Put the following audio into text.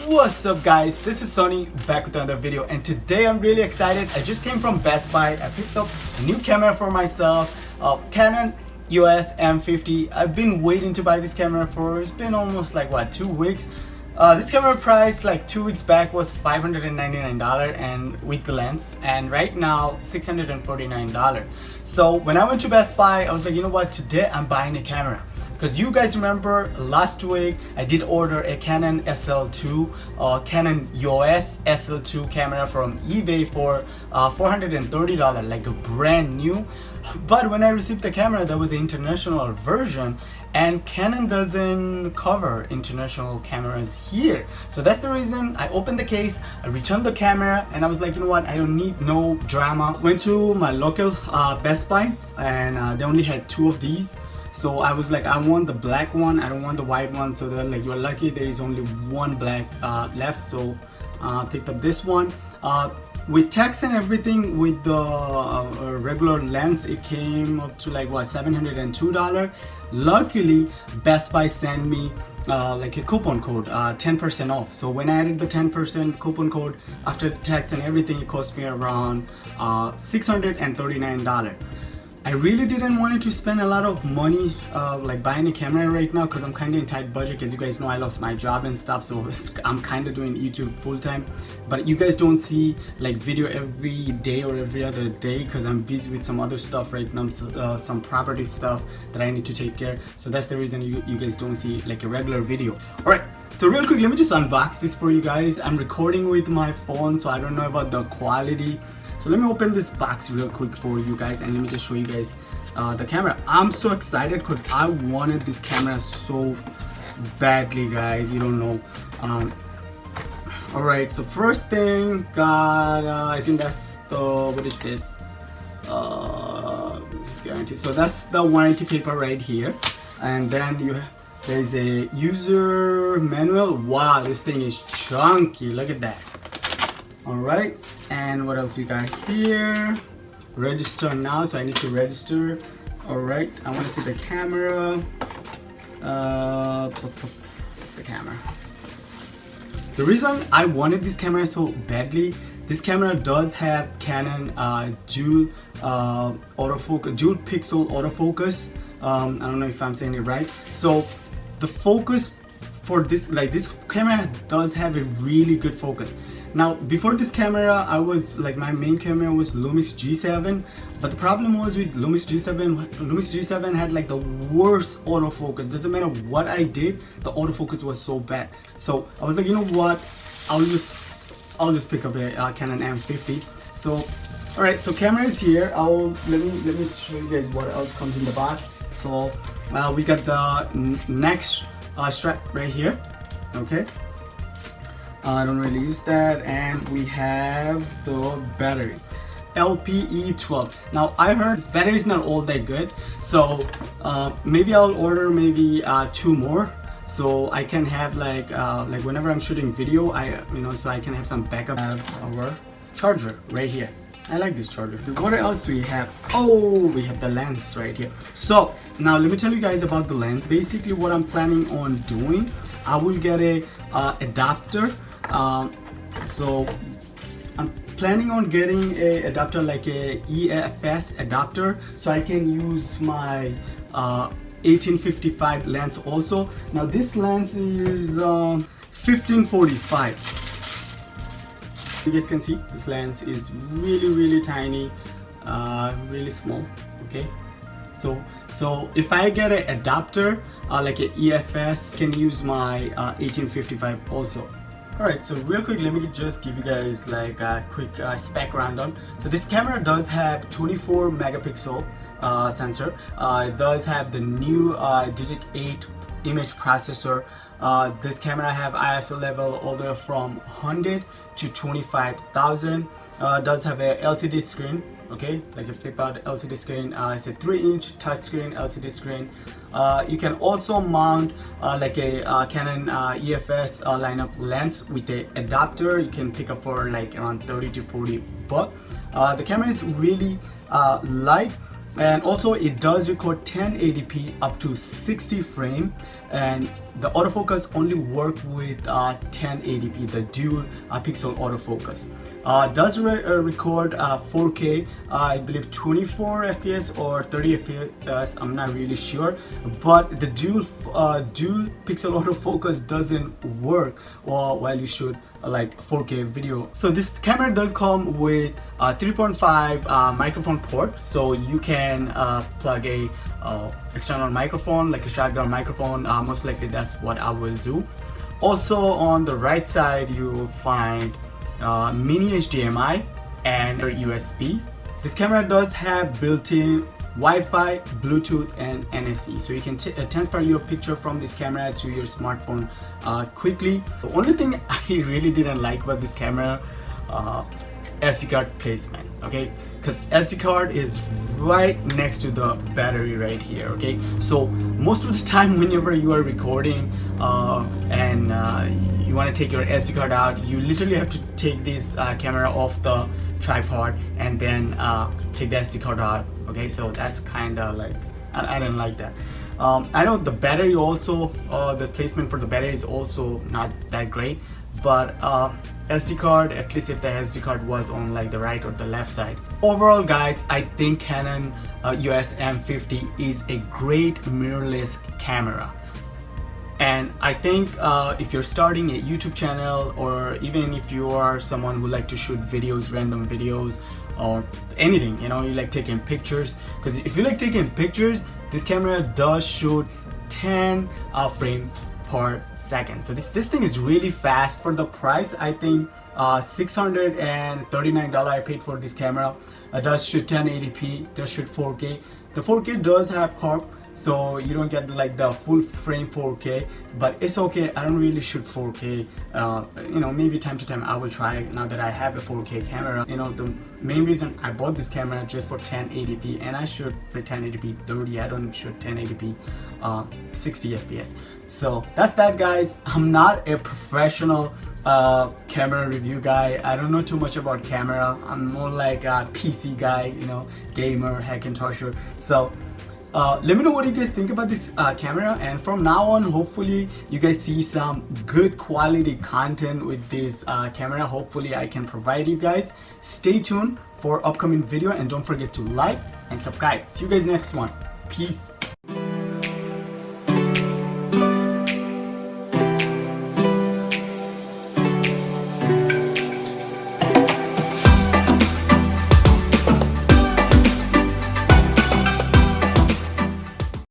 What's up guys, this is Sonny back with another video, and today I'm really excited. I just came from Best Buy. I picked up a new camera for myself, Canon EOS M50. I've been waiting to buy this camera for, it's been almost like what, 2 weeks. This camera price like 2 weeks back was $599 and with the lens, and right now $649. So when I went to Best Buy, I was like, you know what, today I'm buying a camera. Because you guys remember last week I did order a Canon SL2 or Canon EOS SL2 camera from eBay for $430, like a brand new. But when I received the camera, there was an international version, and Canon doesn't cover international cameras here. So that's the reason I opened the case, I returned the camera, and I was like, you know what, I don't need no drama. Went to my local Best Buy, and they only had 2 of these. So I was like, I want the black one, I don't want the white one. So they're like, you're lucky there is only one black left. So picked up this one. With tax and everything, with the regular lens, it came up to like what, $702. Luckily, Best Buy sent me like a coupon code, 10% off. So when I added the 10% coupon code after the tax and everything, it cost me around $639. I really didn't want to spend a lot of money like buying a camera right now, because I'm kind of in tight budget. As you guys know, I lost my job and stuff, so I'm kind of doing YouTube full time. But you guys don't see like video every day or every other day because I'm busy with some other stuff right now, some property stuff that I need to take care. So that's the reason you guys don't see like a regular video. All right, so real quick, let me just unbox this for you guys. I'm recording with my phone, so I don't know about the quality. So let me open this box real quick for you guys, and let me just show you guys the camera. I'm so excited because I wanted this camera so badly, guys. You don't know. All right, so first thing, got I think that's the, what is this? Guarantee. So that's the warranty paper right here, and then there's a user manual. Wow, this thing is chunky. Look at that. All right, and what else we got here? Register now, so I need to register. All right, I want to see the camera. What's the camera? The reason I wanted this camera so badly, this camera does have Canon dual pixel autofocus. I don't know if I'm saying it right. So the focus for this, like this camera does have a really good focus. Now before this camera, I was like, my main camera was Lumix G7, but the problem was with Lumix G7 had like the worst autofocus. Doesn't matter what I did, the autofocus was so bad. So I was like, you know what, I'll just pick up a Canon M50. So all right, so camera is here. Let me show you guys what else comes in the box. So we got the next strap right here. Okay, I don't really use that, and we have the battery, LPE12. Now I heard this battery is not all that good, so maybe I'll order maybe 2 more, so I can have like whenever I'm shooting video, so I can have some backup. Have our charger right here. I like this charger. What else we have? Oh, we have the lens right here. So now let me tell you guys about the lens. Basically what I'm planning on doing, I will get a adapter. So I'm planning on getting a adapter, like a EFS adapter, so I can use my 1855 lens also. Now this lens is 1545. You guys can see this lens is really tiny, really small. Okay, so if I get an adapter like an EFS, can use my 1855 also. Alright, so real quick, let me just give you guys like a quick spec rundown. So this camera does have 24 megapixel sensor. It does have the new Digit 8 image processor. This camera have ISO level all the way from 100 to 25,000. Does have a LCD screen. Okay, like a flip out LCD screen. It's a 3-inch touchscreen LCD screen. You can also mount like a Canon EFS lineup lens with a adapter. You can pick up for like around 30 to 40 bucks. The camera is really light, and also it does record 1080p up to 60 frame, and the autofocus only work with 1080p, the dual pixel autofocus. Does record 4K, I believe 24 fps or 30 fps, I'm not really sure, but the dual pixel autofocus doesn't work while you shoot like 4K video. So this camera does come with a 3.5 microphone port, so you can plug a external microphone like a shotgun microphone. Most likely that's what I will do. Also on the right side you will find mini HDMI and USB. This camera does have built-in Wi-Fi, Bluetooth and NFC, so you can transfer your picture from this camera to your smartphone quickly. The only thing I really didn't like about this camera, SD card placement, okay, because SD card is right next to the battery right here, okay. So most of the time whenever you are recording and you want to take your SD card out, you literally have to take this camera off the tripod and then take the SD card out, okay. So that's kind of like, I didn't like that. I know the battery also, the placement for the battery is also not that great, but SD card, at least if the SD card was on like the right or the left side. Overall guys, I think Canon EOS M50 is a great mirrorless camera. And I think if you're starting a YouTube channel, or even if you are someone who like to shoot videos, random videos or anything, you know, you like taking pictures, because if you like taking pictures, this camera does shoot 10 frames per second. So this thing is really fast for the price. I think $639 I paid for this camera. It does shoot 1080p, does shoot 4K. The 4K does have crop, so you don't get like the full frame 4K, but it's okay. I don't really shoot 4K. You know, maybe time to time I will try now that I have a 4K camera. You know, the main reason I bought this camera just for 1080p, and I shoot for 1080p 30. I don't shoot 1080p 60 fps. So that's that guys. I'm not a professional camera review guy. I don't know too much about camera. I'm more like a PC guy, you know, gamer, hackintosher. So let me know what you guys think about this camera, and from now on hopefully you guys see some good quality content with this camera. Hopefully I can provide you guys. Stay tuned for upcoming video and don't forget to like and subscribe. See you guys next one. Peace.